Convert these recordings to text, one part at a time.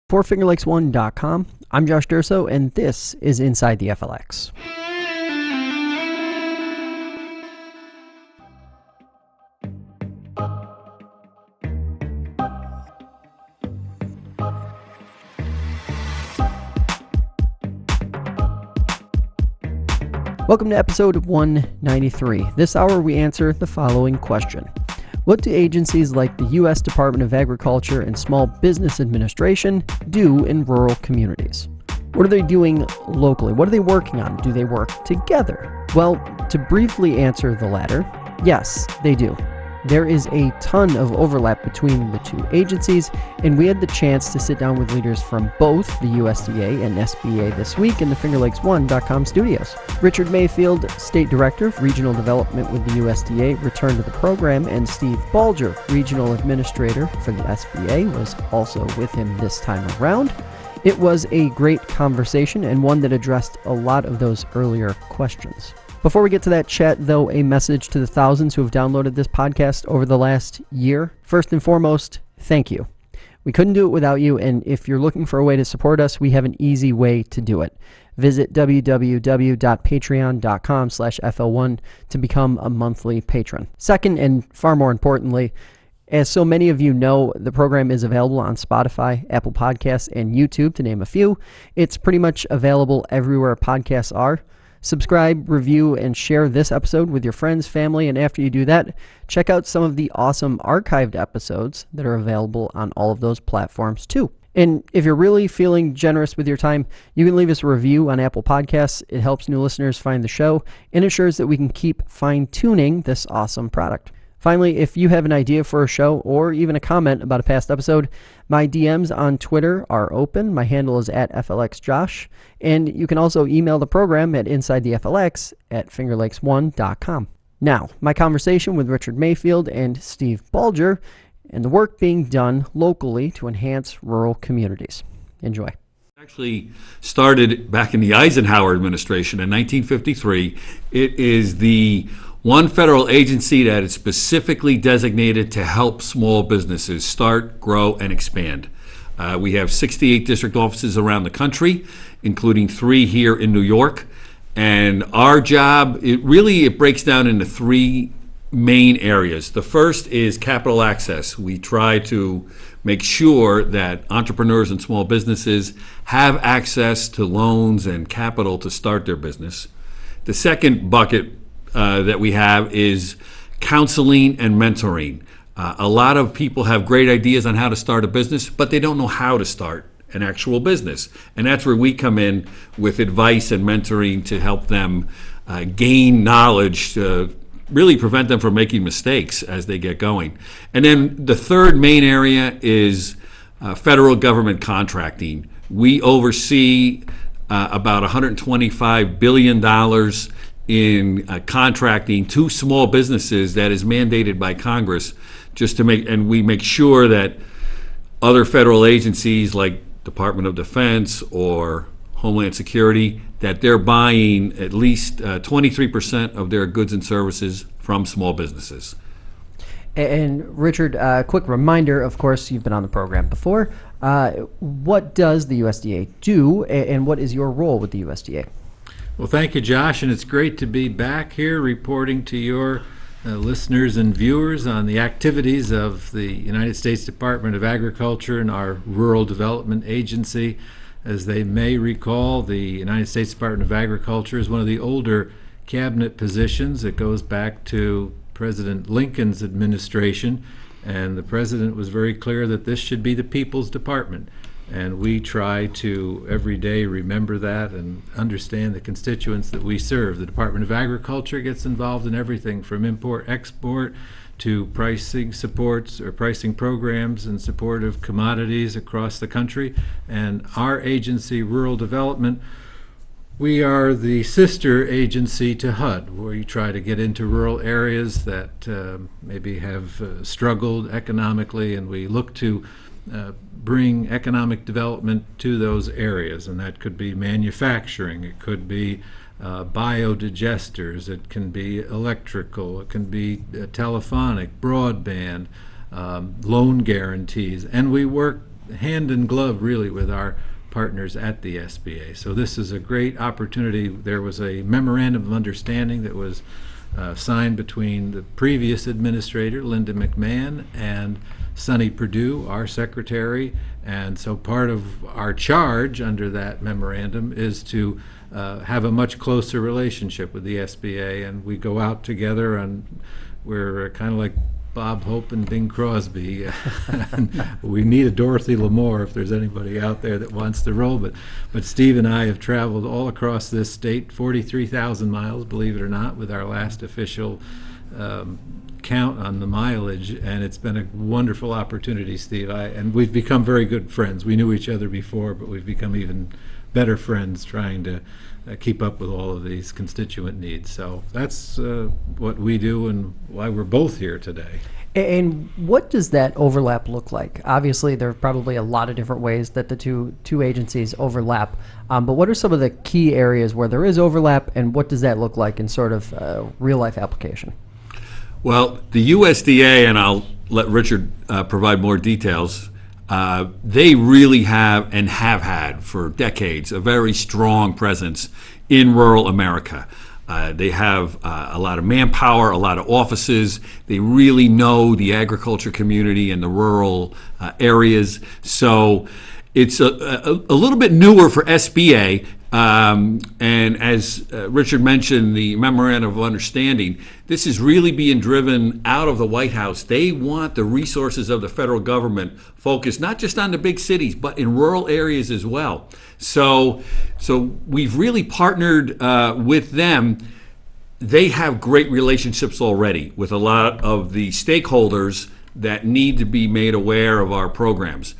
For FingerLakes1.com, I'm Josh Durso, and this is Inside the FLX. Welcome to episode 193. This hour we answer the following question. What do agencies like the U.S. Department of Agriculture and Small Business Administration do in rural communities? What are they doing locally? What are they working on? Do they work together? Well, to briefly answer the latter, yes, they do. There is a ton of overlap between the two agencies, and we had the chance to sit down with leaders from both the USDA and SBA this week in the FingerLakes1.com studios. Richard Mayfield, State Director of Regional Development with the USDA, returned to the program, and Steve Balger, Regional Administrator for the SBA, was also with him this time around. It was a great conversation and one that addressed a lot of those earlier questions. Before we get to that chat, though, a message to the thousands who have downloaded this podcast over the last year. First and foremost, thank you. We couldn't do it without you, and if you're looking for a way to support us, we have an easy way to do it. Visit www.patreon.com/FL1 to become a monthly patron. Second, and far more importantly, as so many of you know, the program is available on Spotify, Apple Podcasts, and YouTube, to name a few. It's pretty much available everywhere podcasts are. Subscribe, review, and share this episode with your friends, family, and after you do that, check out some of the awesome archived episodes that are available on all of those platforms too. And if you're really feeling generous with your time, you can leave us a review on Apple Podcasts. It helps new listeners find the show and ensures that we can keep fine-tuning this awesome product. Finally, if you have an idea for a show or even a comment about a past episode, my DMs on Twitter are open. My handle is @FLXJosh, and you can also email the program at insidetheflx@fingerlakes1.com. Now, my conversation with Richard Mayfield and Steve Balger and the work being done locally to enhance rural communities. Enjoy. Actually started back in the Eisenhower administration in 1953. It is the one federal agency that is specifically designated to help small businesses start, grow, and expand. We have 68 district offices around the country, including 3 here in New York. And our job, it breaks down into 3 main areas. The first is capital access. We try to make sure that entrepreneurs and small businesses have access to loans and capital to start their business. The second bucket that we have is counseling and mentoring. A lot of people have great ideas on how to start a business, but they don't know how to start an actual business. And that's where we come in with advice and mentoring to help them gain knowledge to really prevent them from making mistakes as they get going. And then the third main area is federal government contracting. We oversee about $125 billion in contracting to small businesses that is mandated by Congress, and we make sure that other federal agencies like Department of Defense or Homeland Security, that they're buying at least 23% of their goods and services from small businesses. And Richard, quick reminder, of course, you've been on the program before. What does the USDA do, and what is your role with the USDA? Well, thank you, Josh, and it's great to be back here reporting to your listeners and viewers on the activities of the United States Department of Agriculture and our Rural Development Agency. As they may recall, the United States Department of Agriculture is one of the older cabinet positions. It goes back to President Lincoln's administration, and the president was very clear that this should be the people's department. And we try to every day remember that and understand the constituents that we serve. The Department of Agriculture gets involved in everything from import-export to pricing supports or pricing programs in support of commodities across the country. And our agency, Rural Development, we are the sister agency to HUD, where you try to get into rural areas that maybe have struggled economically, and we look to bring economic development to those areas, and that could be manufacturing, it could be biodigesters, it can be electrical, it can be telephonic, broadband, loan guarantees, and we work hand in glove really with our partners at the SBA. So this is a great opportunity. There was a memorandum of understanding that was signed between the previous administrator, Linda McMahon, and Sonny Perdue, our secretary. And so part of our charge under that memorandum is to have a much closer relationship with the SBA. And we go out together, and we're kind of like Bob Hope and Bing Crosby. We need a Dorothy Lamour if there's anybody out there that wants the role. But Steve and I have traveled all across this state, 43,000 miles, believe it or not, with our last official count on the mileage, and it's been a wonderful opportunity, Steve. And we've become very good friends. We knew each other before, but we've become even better friends trying to keep up with all of these constituent needs. So that's what we do and why we're both here today. And what does that overlap look like? Obviously, there are probably a lot of different ways that the two agencies overlap. But what are some of the key areas where there is overlap, and what does that look like in sort of real-life application? Well, the USDA, and I'll let Richard provide more details, they really have and have had for decades a very strong presence in rural America. They have a lot of manpower, a lot of offices. They really know the agriculture community and the rural areas. So it's a little bit newer for SBA. And as Richard mentioned, the memorandum of understanding, this is really being driven out of the White House. They want the resources of the federal government focused not just on the big cities, but in rural areas as well. So we've really partnered with them. They have great relationships already with a lot of the stakeholders that need to be made aware of our programs,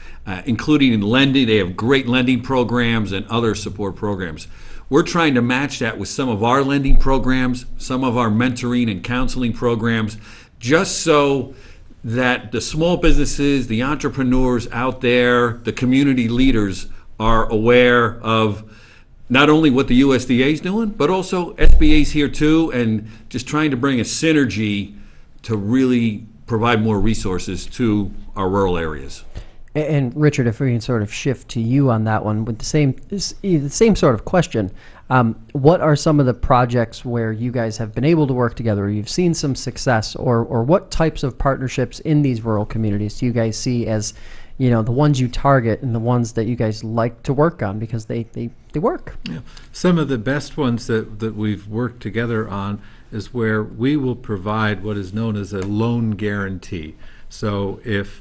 including in lending. They have great lending programs and other support programs. We're trying to match that with some of our lending programs, some of our mentoring and counseling programs, just so that the small businesses, the entrepreneurs out there, the community leaders are aware of not only what the USDA is doing, but also SBA's here too, and just trying to bring a synergy to really provide more resources to our rural areas. And Richard, if we can sort of shift to you on that one with the same sort of question, what are some of the projects where you guys have been able to work together, or you've seen some success, or what types of partnerships in these rural communities do you guys see as, the ones you target and the ones that you guys like to work on because they work? Yeah. Some of the best ones that we've worked together on is where we will provide what is known as a loan guarantee. So if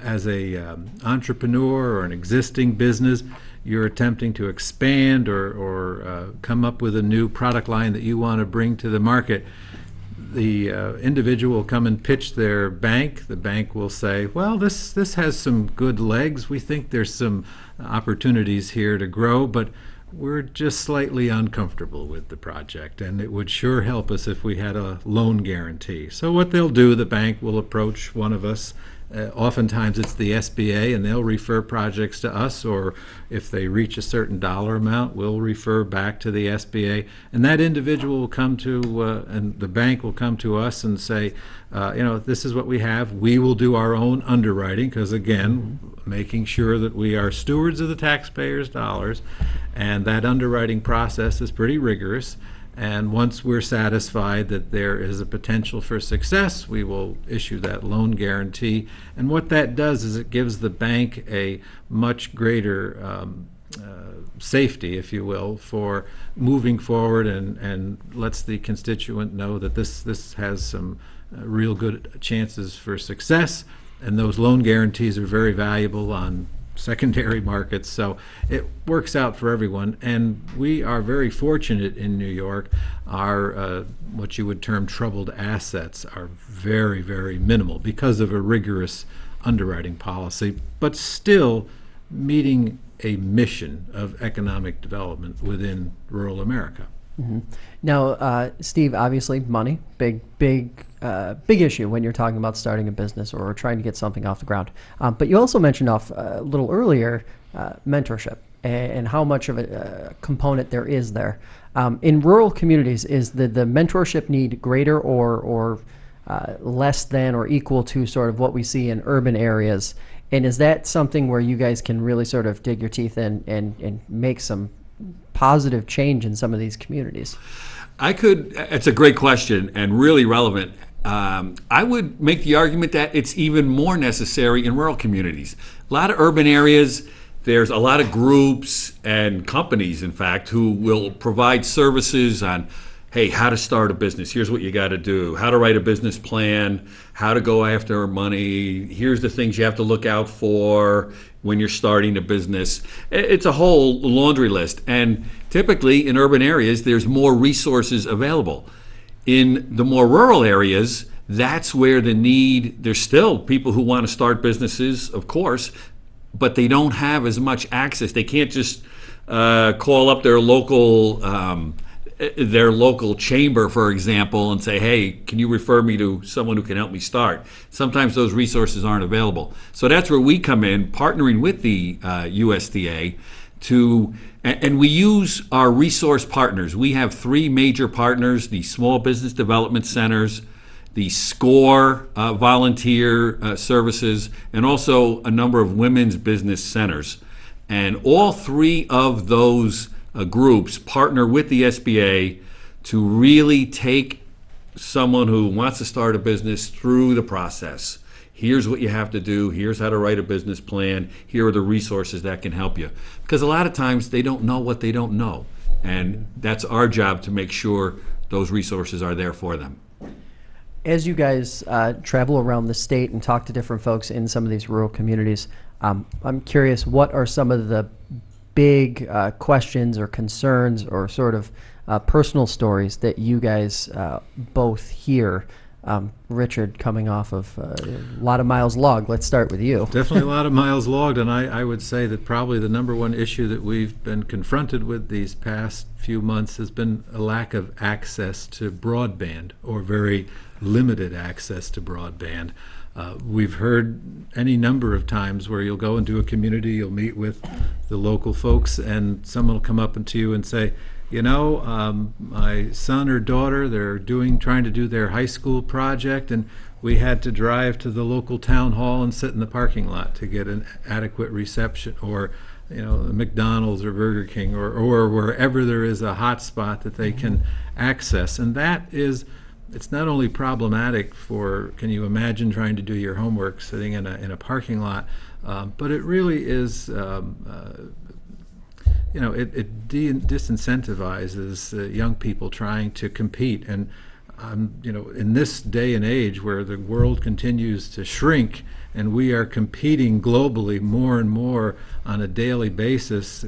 as a entrepreneur or an existing business, you're attempting to expand or come up with a new product line that you want to bring to the market, the individual will come and pitch their bank. The bank will say, well, this has some good legs. We think there's some opportunities here to grow, but we're just slightly uncomfortable with the project, and it would sure help us if we had a loan guarantee. So what they'll do, the bank will approach one of us. Oftentimes it's the SBA, and they'll refer projects to us, or if they reach a certain dollar amount, we'll refer back to the SBA. And that individual will come to, and the bank will come to us and say, this is what we have. We will do our own underwriting, because again, making sure that we are stewards of the taxpayers' dollars, and that underwriting process is pretty rigorous. And once we're satisfied that there is a potential for success, we will issue that loan guarantee. And what that does is it gives the bank a much greater safety, if you will, for moving forward, and lets the constituent know that this has some real good chances for success. And those loan guarantees are very valuable on secondary markets, so it works out for everyone. And we are very fortunate in New York. Our what you would term troubled assets are very, very minimal because of a rigorous underwriting policy, but still meeting a mission of economic development within rural America. Mm-hmm. Now, Steve, obviously money, big issue when you're talking about starting a business or trying to get something off the ground. But you also mentioned a little earlier mentorship and how much of a component there is there. In rural communities, is the mentorship need greater or less than or equal to sort of what we see in urban areas? And is that something where you guys can really sort of dig your teeth in and make some positive change in some of these communities? It's a great question and really relevant. I would make the argument that it's even more necessary in rural communities. A lot of urban areas, there's a lot of groups and companies, in fact, who will provide services on, hey, how to start a business. Here's what you got to do. How to write a business plan. How to go after money. Here's the things you have to look out for when you're starting a business. It's a whole laundry list. And typically in urban areas, there's more resources available. In the more rural areas, that's where the need, there's still people who want to start businesses, of course, but they don't have as much access. They can't just call up their local chamber, for example, and say, hey, can you refer me to someone who can help me start? Sometimes those resources aren't available. So that's where we come in, partnering with the USDA and we use our resource partners. We have 3 major partners: the Small Business Development Centers, the SCORE volunteer services, and also a number of women's business centers. And all 3 of those groups partner with the SBA to really take someone who wants to start a business through the process. Here's what you have to do. Here's how to write a business plan. Here are the resources that can help you. Because a lot of times they don't know what they don't know. And that's our job to make sure those resources are there for them. As you guys travel around the state and talk to different folks in some of these rural communities, I'm curious, what are some of the big questions or concerns or sort of personal stories that you guys both hear? Richard, coming off of a lot of miles logged, let's start with you. Definitely a lot of miles logged, and I would say that probably the number one issue that we've been confronted with these past few months has been a lack of access to broadband, or very limited access to broadband. We've heard any number of times where you'll go into a community, you'll meet with the local folks, and someone will come up to you and say, you know, my son or daughter, they're trying to do their high school project, and we had to drive to the local town hall and sit in the parking lot to get an adequate reception, or McDonald's or Burger King or wherever there is a hot spot that they can access. And it's not only problematic for, can you imagine trying to do your homework sitting in a parking lot, but it really is it disincentivizes young people trying to compete. And in this day and age where the world continues to shrink and we are competing globally more and more on a daily basis,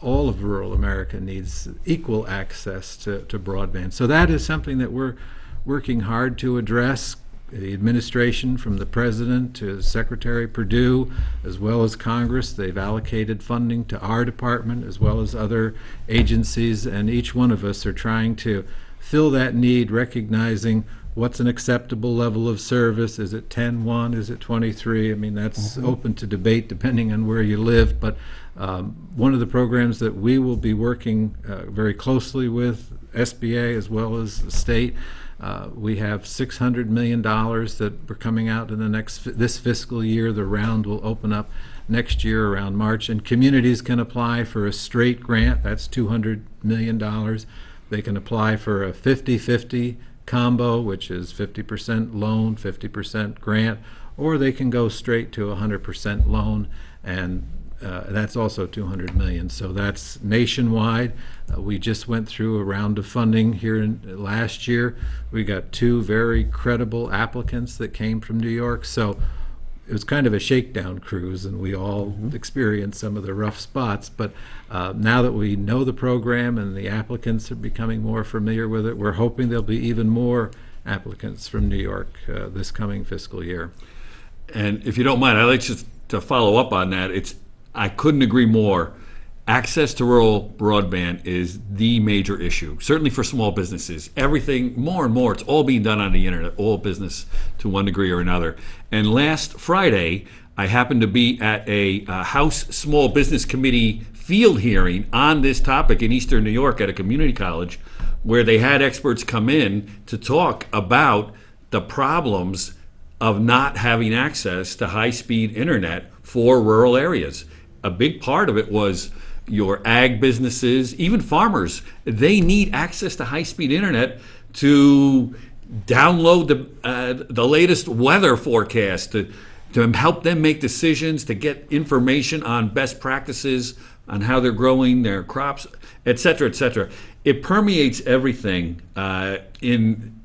all of rural America needs equal access to broadband. So that is something that we're working hard to address. The administration, from the president to Secretary Perdue, as well as Congress, they've allocated funding to our department as well as other agencies, and each one of us are trying to fill that need, recognizing what's an acceptable level of service. Is it 10-1? Is it 23? I mean, that's open to debate depending on where you live, but one of the programs that we will be working very closely with SBA as well as the state, we have $600 million that we're coming out in this fiscal year. The round will open up next year around March, and communities can apply for a straight grant. That's $200 million. They can apply for a 50-50 combo, which is 50% loan, 50% grant, or they can go straight to 100% loan, and that's also $200 million. So that's nationwide. We just went through a round of funding here last year. We got 2 very credible applicants that came from New York. So it was kind of a shakedown cruise, and we all experienced some of the rough spots. But now that we know the program and the applicants are becoming more familiar with it, we're hoping there'll be even more applicants from New York this coming fiscal year. And if you don't mind, I'd like just to follow up on that. I couldn't agree more. Access to rural broadband is the major issue, certainly for small businesses. Everything, more and more, it's all being done on the internet, all business to one degree or another. And last Friday, I happened to be at a House Small Business Committee field hearing on this topic in Eastern New York at a community college, where they had experts come in to talk about the problems of not having access to high-speed internet for rural areas. A big part of it was your ag businesses, even farmers. They need access to high-speed internet to download the latest weather forecast, to help them make decisions, to get information on best practices on how they're growing their crops, et cetera, et cetera. It permeates everything in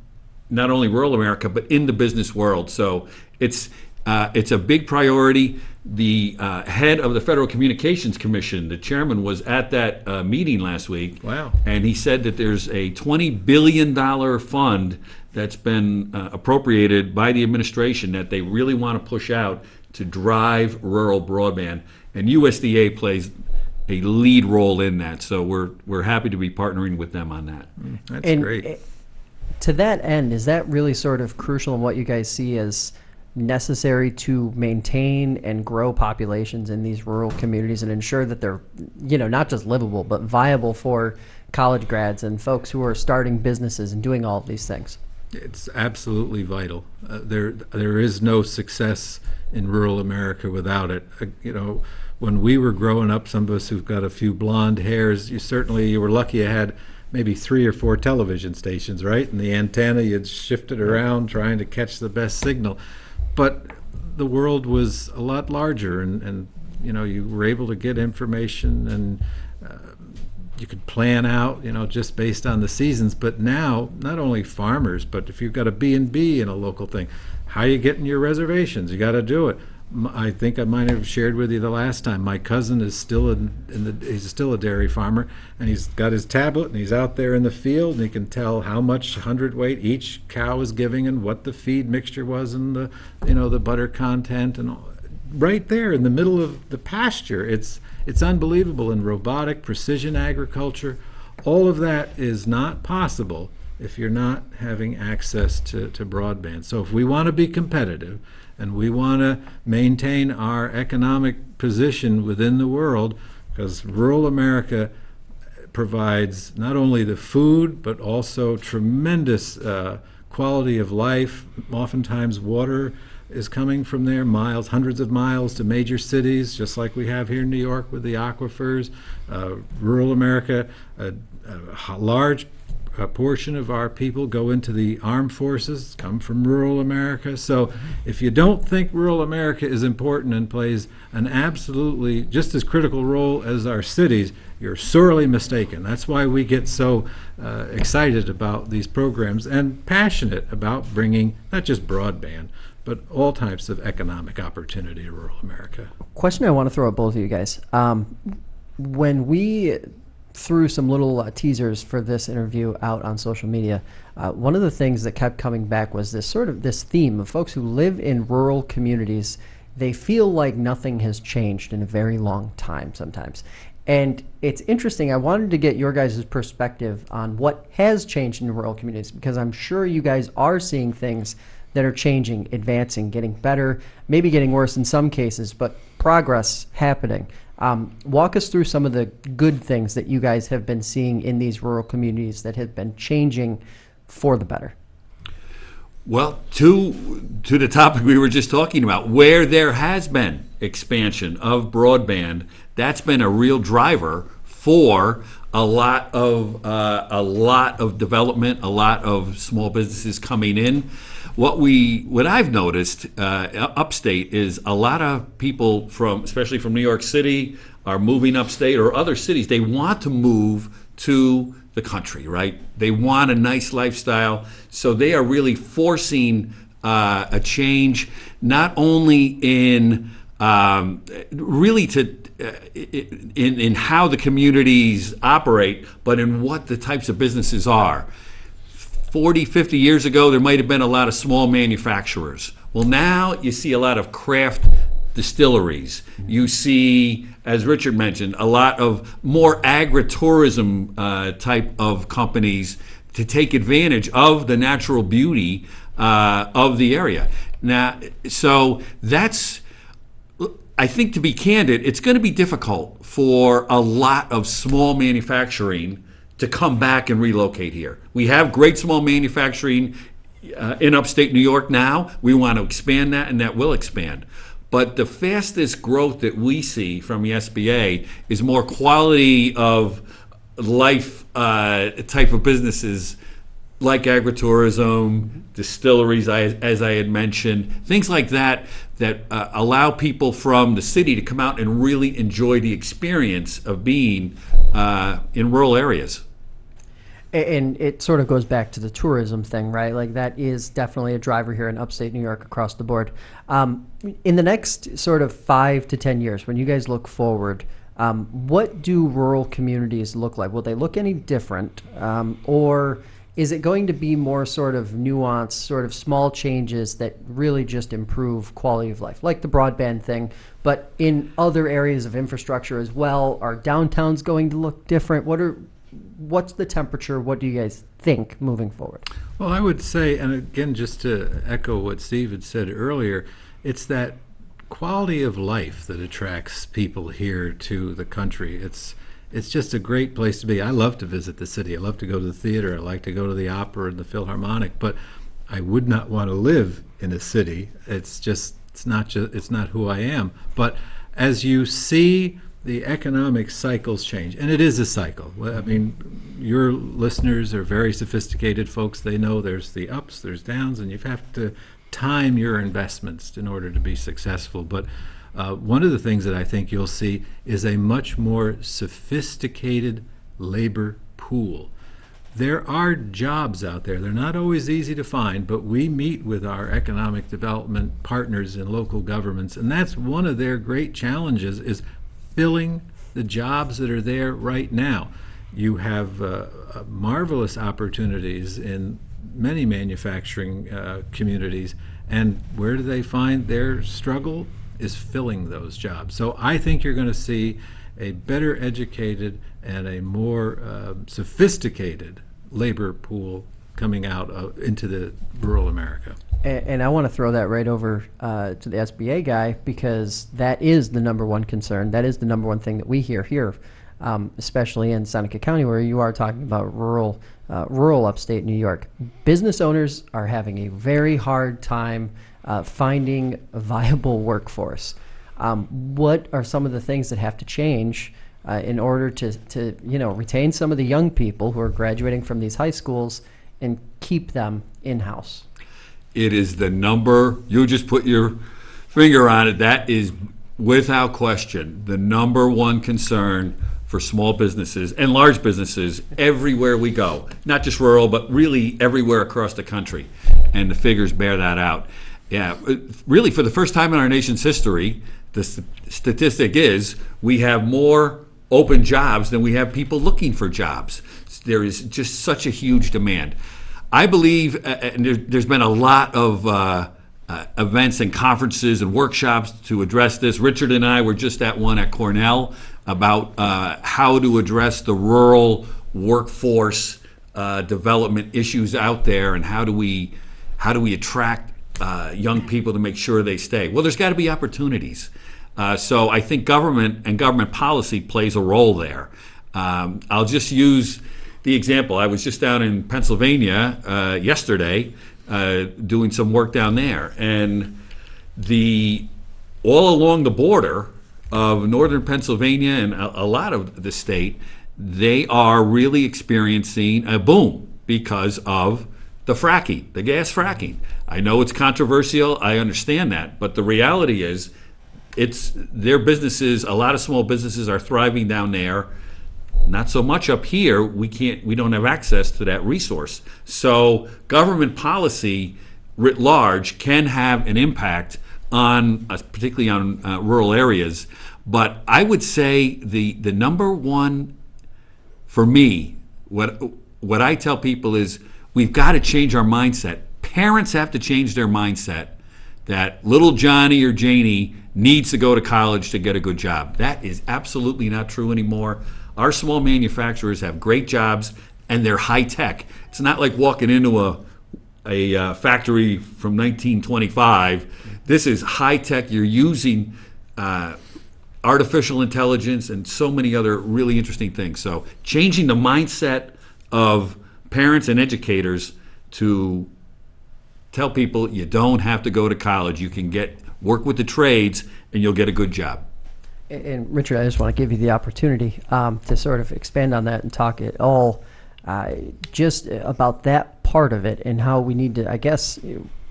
not only rural America, but in the business world. So it's a big priority. The head of the Federal Communications Commission, the chairman, was at that meeting last week. Wow. And he said that there's a $20 billion fund that's been appropriated by the administration that they really want to push out to drive rural broadband. And USDA plays a lead role in that. So we're happy to be partnering with them on that. That's And great. to that end, is that really sort of crucial in what you guys see as necessary to maintain and grow populations in these rural communities and ensure that they're, not just livable, but viable for college grads and folks who are starting businesses and doing all of these things? It's absolutely vital. There is no success in rural America without it. When we were growing up, some of us who've got a few blonde hairs, you were lucky you had maybe 3 or 4 television stations, right? And the antenna, you'd shift it around trying to catch the best signal. But the world was a lot larger, and you were able to get information, and you could plan out, just based on the seasons. But now, not only farmers, but if you've got a B&B in a local thing, how are you getting your reservations? You got to do it. I think I might have shared with you the last time. My cousin is still he's still a dairy farmer, and he's got his tablet, and he's out there in the field, and he can tell how much hundredweight each cow is giving, and what the feed mixture was, and the butter content, and all, right there in the middle of the pasture. It's unbelievable. In robotic precision agriculture, all of that is not possible if you're not having access to broadband. So if we want to be competitive, and we want to maintain our economic position within the world, because rural America provides not only the food, but also tremendous quality of life. Oftentimes water is coming from there, hundreds of miles to major cities, just like we have here in New York with the aquifers. Rural America, a large portion of our people go into the armed forces, come from rural America. So if you don't think rural America is important and plays an absolutely just as critical role as our cities, you're sorely mistaken. That's why we get so excited about these programs and passionate about bringing not just broadband, but all types of economic opportunity to rural America. Question I want to throw at both of you guys. When we threw some little teasers for this interview out on social media, one of the things that kept coming back was this theme of folks who live in rural communities. They feel like nothing has changed in a very long time sometimes. And it's interesting. I wanted to get your guys' perspective on what has changed in rural communities, because I'm sure you guys are seeing things that are changing, advancing, getting better, maybe getting worse in some cases, but progress happening. Walk us through some of the good things that you guys have been seeing in these rural communities that have been changing for the better. Well, to the topic we were just talking about, where there has been expansion of broadband, that's been a real driver for a lot of development, a lot of small businesses coming in. What I've noticed upstate is a lot of people especially from New York City, are moving upstate or other cities. They want to move to the country, right? They want a nice lifestyle, so they are really forcing a change, not only in in how the communities operate, but in what the types of businesses are. 40, 50 years ago, there might have been a lot of small manufacturers. Well, now you see a lot of craft distilleries. You see, as Richard mentioned, a lot of more agritourism type of companies to take advantage of the natural beauty of the area. Now, so that's, I think, to be candid, it's going to be difficult for a lot of small manufacturing to come back and relocate here. We have great small manufacturing in upstate New York now. We want to expand that, and that will expand. But the fastest growth that we see from the SBA is more quality of life type of businesses like agritourism, distilleries, as I had mentioned, things like that that allow people from the city to come out and really enjoy the experience of being in rural areas. And it sort of goes back to the tourism thing, right? Like that is definitely a driver here in upstate New York across the board. In the next sort of 5 to 10 years, when you guys look forward, what do rural communities look like? Will they look any different? Or is it going to be more sort of nuanced, sort of small changes that really just improve quality of life, like the broadband thing, but in other areas of infrastructure as well? Are downtowns going to look different? What's the temperature? What do you guys think moving forward? Well, I would say, and again, just to echo what Steve had said earlier, it's that quality of life that attracts people here to the country. It's just a great place to be. I love to visit the city. I love to go to the theater. I like to go to the opera and the Philharmonic, but I would not want to live in a city. It's not who I am. But as you see the economic cycles change, and it is a cycle. I mean, your listeners are very sophisticated folks. They know there's the ups, there's downs, and you have to time your investments in order to be successful. But one of the things that I think you'll see is a much more sophisticated labor pool. There are jobs out there. They're not always easy to find, but we meet with our economic development partners in local governments, and that's one of their great challenges, is filling the jobs that are there right now. You have marvelous opportunities in many manufacturing communities, and where do they find their struggle? Is filling those jobs. So I think you're going to see a better educated and a more sophisticated labor pool coming out into the rural America. And I want to throw that right over to the SBA guy, because that is the number one concern. That is the number one thing that we hear here, especially in Seneca County, where you are talking about rural upstate New York. Business owners are having a very hard time finding a viable workforce. What are some of the things that have to change in order to retain some of the young people who are graduating from these high schools and keep them in-house? It is the number, you just put your finger on it, that is without question the number one concern for small businesses and large businesses everywhere we go. Not just rural, but really everywhere across the country. And the figures bear that out. Yeah, really for the first time in our nation's history, the statistic is we have more open jobs than we have people looking for jobs. There is just such a huge demand. I believe, and there's been a lot of events and conferences and workshops to address this. Richard and I were just at one at Cornell about how to address the rural workforce development issues out there, and how do we attract young people to make sure they stay. Well, there's got to be opportunities. So I think government and government policy plays a role there. I'll just use the example. I was just down in Pennsylvania yesterday doing some work down there, and all along the border of northern Pennsylvania and a lot of the state, they are really experiencing a boom because of the fracking, the gas fracking. I know it's controversial, I understand that, but the reality is it's their businesses, a lot of small businesses are thriving down there. Not so much up here. We don't have access to that resource. So government policy writ large can have an impact on, particularly on rural areas. But I would say the number one for me, what I tell people is we've got to change our mindset. Parents have to change their mindset that little Johnny or Janie needs to go to college to get a good job. That is absolutely not true anymore. Our small manufacturers have great jobs, and they're high tech. It's not like walking into a factory from 1925. This is high tech. You're using artificial intelligence and so many other really interesting things. So changing the mindset of parents and educators to tell people you don't have to go to college. You can work with the trades and you'll get a good job. And Richard, I just want to give you the opportunity to sort of expand on that and talk it all just about that part of it and how we need to, I guess,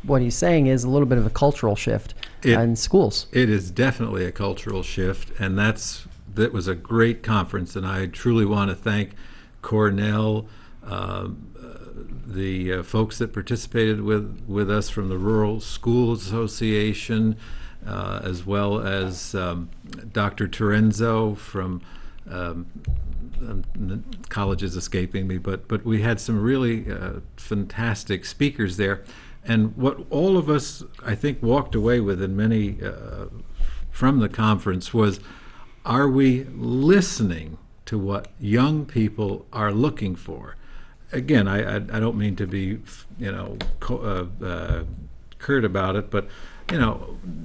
what he's saying is a little bit of a cultural shift in schools. It is definitely a cultural shift, and that was a great conference, and I truly want to thank Cornell, the folks that participated with us from the Rural Schools Association, as well as Dr. Terenzo from the college is escaping me, but we had some really fantastic speakers there. And what all of us, I think, walked away with, and many from the conference, was, are we listening to what young people are looking for? Again, I don't mean to be, curt about it, but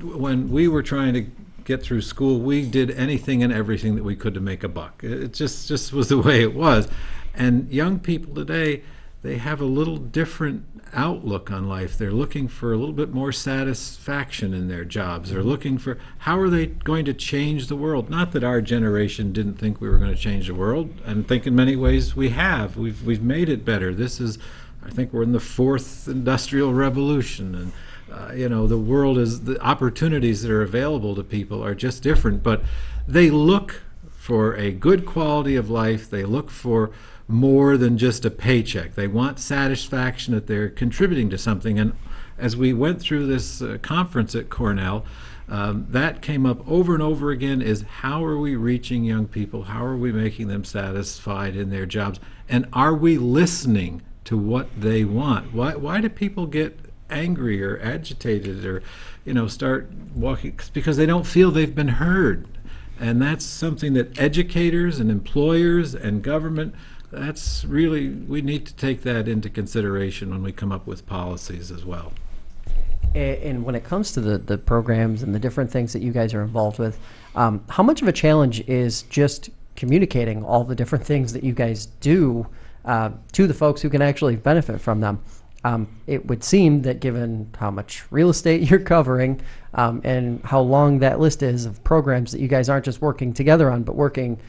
when we were trying to get through school, we did anything and everything that we could to make a buck. It just was the way it was. And young people today, they have a little different outlook on life. They're looking for a little bit more satisfaction in their jobs. They're looking for, how are they going to change the world? Not that our generation didn't think we were going to change the world, and think in many ways we have. We've made it better. I think we're in the fourth industrial revolution, and the world the opportunities that are available to people are just different, but they look for a good quality of life. They look for more than just a paycheck. They want satisfaction that they're contributing to something. And as we went through this conference at Cornell, that came up over and over again, is how are we reaching young people? How are we making them satisfied in their jobs? And are we listening to what they want? Why do people get angry or agitated or start walking? Because they don't feel they've been heard. And that's something that educators and employers and government, that's really, we need to take that into consideration when we come up with policies as well. And when it comes to the programs and the different things that you guys are involved with, how much of a challenge is just communicating all the different things that you guys do to the folks who can actually benefit from them? It would seem that given how much real estate you're covering and how long that list is of programs that you guys aren't just working together on, but working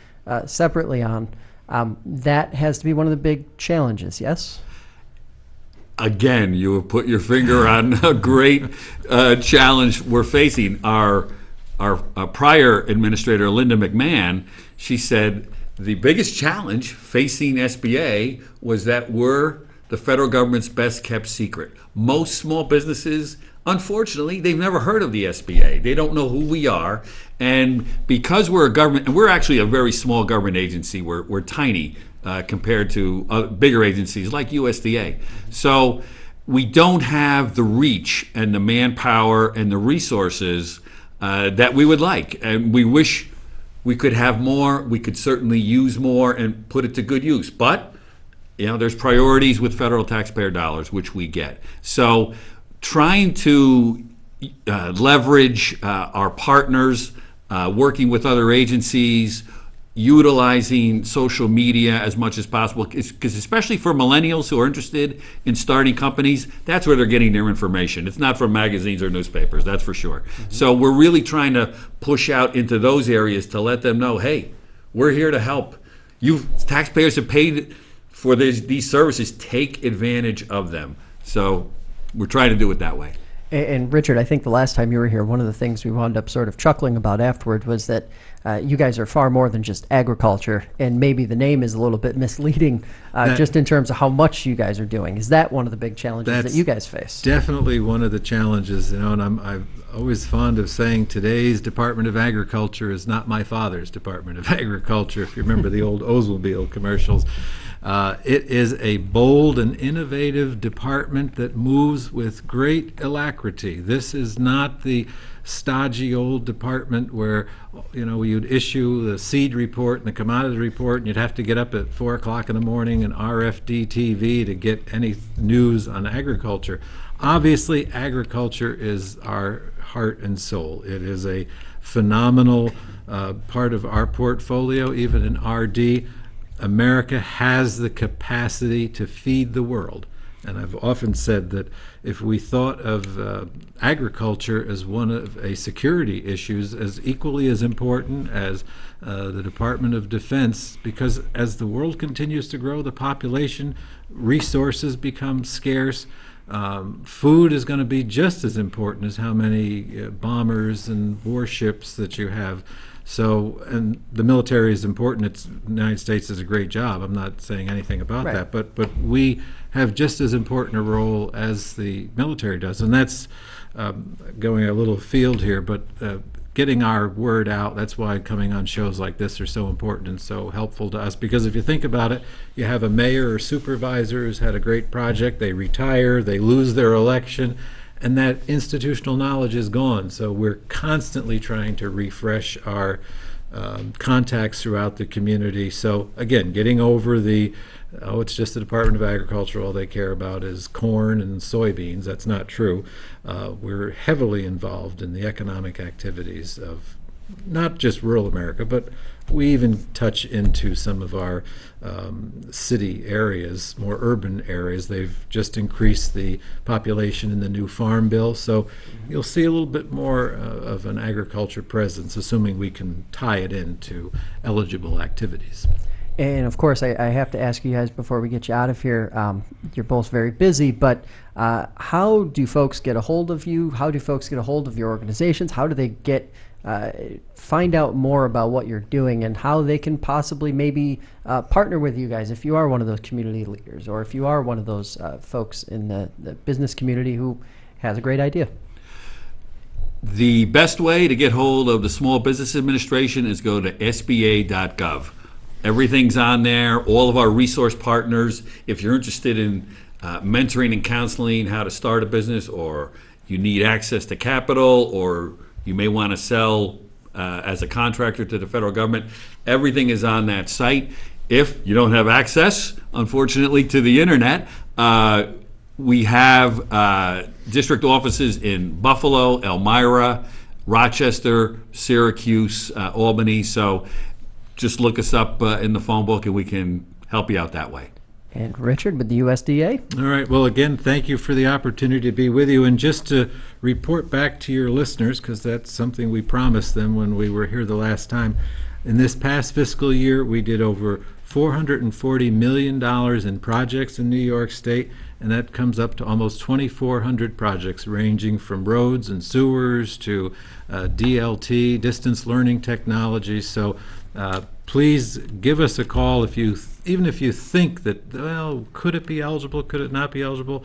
separately on, that has to be one of the big challenges, yes? Again, you have put your finger on a great challenge we're facing. Our prior administrator, Linda McMahon, she said the biggest challenge facing SBA was that we're the federal government's best kept secret. Most small businesses, unfortunately, they've never heard of the SBA. They don't know who we are. And because we're a government, and we're actually a very small government agency, we're tiny compared to bigger agencies like USDA. So we don't have the reach and the manpower and the resources that we would like. And we wish we could have more. We could certainly use more and put it to good use. But there's priorities with federal taxpayer dollars, which we get. So trying to leverage our partners, working with other agencies, utilizing social media as much as possible, because especially for millennials who are interested in starting companies, that's where they're getting their information. It's not from magazines or newspapers, that's for sure. Mm-hmm. So we're really trying to push out into those areas to let them know, hey, we're here to help. You taxpayers have paid for these services, take advantage of them. So we're trying to do it that way. And Richard, I think the last time you were here, one of the things we wound up sort of chuckling about afterward was that you guys are far more than just agriculture, and maybe the name is a little bit misleading just in terms of how much you guys are doing. Is that one of the big challenges that you guys face? Definitely one of the challenges, and I'm always fond of saying today's Department of Agriculture is not my father's Department of Agriculture, if you remember the old Oldsmobile commercials. It is a bold and innovative department that moves with great alacrity. This is not the stodgy old department where you'd issue the seed report and the commodity report, and you'd have to get up at 4 o'clock in the morning and RFD TV to get any news on agriculture. Obviously, agriculture is our heart and soul. It is a phenomenal part of our portfolio, even in RD. America has the capacity to feed the world. And I've often said that if we thought of agriculture as one of a security issues as equally as important as the Department of Defense, because as the world continues to grow, the population, resources become scarce. Food is going to be just as important as how many bombers and warships that you have. So, and the military is important. The United States does a great job. I'm not saying anything about Right. that, but we have just as important a role as the military does, and that's going a little afield here, but getting our word out. That's why coming on shows like this are so important and so helpful to us, because if you think about it, you have a mayor or supervisor who's had a great project, they retire, they lose their election, and that institutional knowledge is gone. So we're constantly trying to refresh our contacts throughout the community. So again, getting over it's just the Department of Agriculture, all they care about is corn and soybeans. That's not true. We're heavily involved in the economic activities of not just rural America, but we even touch into some of our city areas, more urban areas. They've just increased the population in the new farm bill, so you'll see a little bit more of an agriculture presence, assuming we can tie it into eligible activities. And of course, I have to ask you guys before we get you out of here. You're both very busy, but how do folks get a hold of you? How do folks get a hold of your organizations? How do they find out more about what you're doing and how they can possibly maybe partner with you guys if you are one of those community leaders, or if you are one of those folks in the business community who has a great idea? The best way to get hold of the Small Business Administration is go to sba.gov. Everything's on there, all of our resource partners. If you're interested in mentoring and counseling how to start a business, or you need access to capital, or you may want to sell as a contractor to the federal government, everything is on that site. If you don't have access, unfortunately, to the internet, we have district offices in Buffalo, Elmira, Rochester, Syracuse, Albany. So just look us up in the phone book and we can help you out that way. And Richard with the USDA. All right. Well, again, thank you for the opportunity to be with you. And just to report back to your listeners, because that's something we promised them when we were here the last time. In this past fiscal year, we did over $440 million in projects in New York State, and that comes up to almost 2,400 projects ranging from roads and sewers to DLT, distance learning technology. So please give us a call even if you think that, well, could it be eligible, could it not be eligible?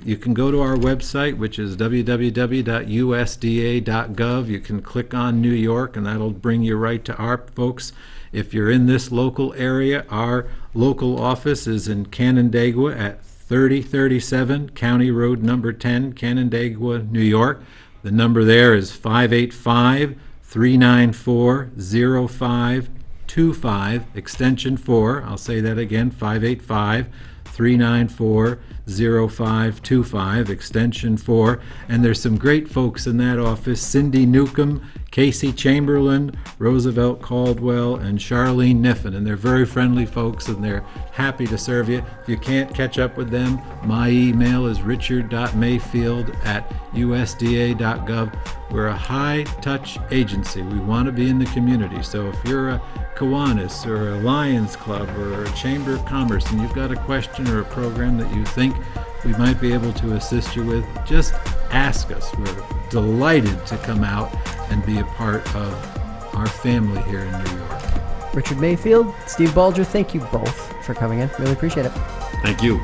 You can go to our website, which is www.usda.gov. You can click on New York, and that'll bring you right to our folks. If you're in this local area, our local office is in Canandaigua at 3037 County Road number 10, Canandaigua, New York. The number there is 585-394-0525, extension 4. I'll say that again, 585-394-0525, extension 4. And there's some great folks in that office: Cindy Newcomb, Casey Chamberlain, Roosevelt Caldwell, and Charlene Niffen. And they're very friendly folks, and they're happy to serve you. If you can't catch up with them, my email is richard.mayfield@usda.gov. We're a high-touch agency. We want to be in the community. So if you're a Kiwanis or a Lions Club or a Chamber of Commerce and you've got a question or a program that you think we might be able to assist you with, just ask us. We're delighted to come out and be a part of our family here in New York. Richard Mayfield, Steve Bulger, thank you both for coming in. Really appreciate it. Thank you.